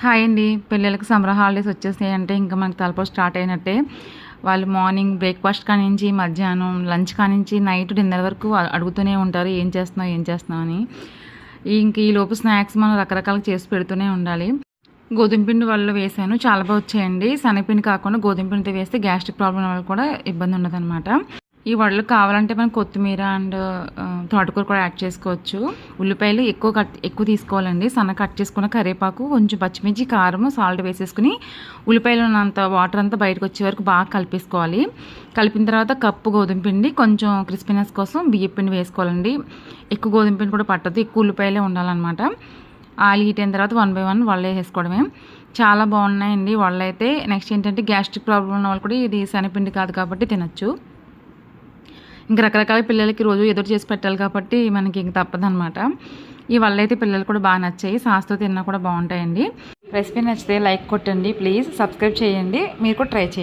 Hi అండి. పిల్లలకి summer holidays వచ్చేసాయంటే ఇంకా మనకి తలపోటు స్టార్ట్ అయినట్టే. వాళ్ళు మార్నింగ్ బ్రేక్‌ఫాస్ట్ కానించి, మధ్యాహ్నం లంచ్ కానించి, నైట్ డిన్నర్ వరకు అడుగుతూనే ఉంటారు. ఏం చేస్తున్నావు? ఏం చేస్తున్నావు? అని. ఇంక ఈలోపు స్నాక్స్ మనం రకరకాలుగా చేసి పెడుతూనే ఉండాలి. గోధుమ పిండి వడలు వేశాను. చాలా వచ్చాయండి. శనగపిండి కాకుండా గోధుమ పిండితో వేస్తే గ్యాస్ట్రిక్ ప్రాబ్లమ్ వల్ల కూడా ఇబ్బంది ఉండదనమాట. ఈ వడలు కావాలంటే మనం కొత్తిమీర అండ్ తోటకూర కూడా యాడ్ చేసుకోవచ్చు. ఉల్లిపాయలు ఎక్కువ తీసుకోవాలండి. సన్నగా కట్ చేసుకున్న కరివేపాకు, కొంచెం పచ్చిమిర్చి, కారం, సాల్ట్ వేసేసుకుని ఉల్లిపాయలు ఉన్నంత వాటర్ అంతా బయటకు వచ్చే వరకు బాగా కలిపేసుకోవాలి. కలిపిన తర్వాత కప్పు గోధుమ పిండి, కొంచెం క్రిస్పీనెస్ కోసం బియ్యం పిండి వేసుకోవాలండి. ఎక్కువ గోధుమ పిండి కూడా పట్టదు, ఎక్కువ ఉల్లిపాయలే ఉండాలన్నమాట. ఆయిల్ హీట్ అయిన తర్వాత 1 బై 1 వడలు వేసేసుకోవడమే. చాలా బాగున్నాయండి వడలు అయితే. నెక్స్ట్ ఏంటంటే గ్యాస్ట్రిక్ ప్రాబ్లం ఉన్న వాళ్ళు కూడా ఇది శనగపిండి కాదు కాబట్టి తినచ్చు. ఇంక రకరకాల పిల్లలకి రోజు ఏదో చేసి పెట్టాలి కాబట్టి మనకి ఇంక తప్పదనమాట. ఈ వల్ల అయితే పిల్లలు కూడా బాగా నచ్చాయి. సాస్తో తిన్నా కూడా బాగుంటాయండి. రెసిపీ నచ్చితే లైక్ కొట్టండి ప్లీజ్. సబ్స్క్రైబ్ చేయండి. మీరు కూడా ట్రై చేయండి.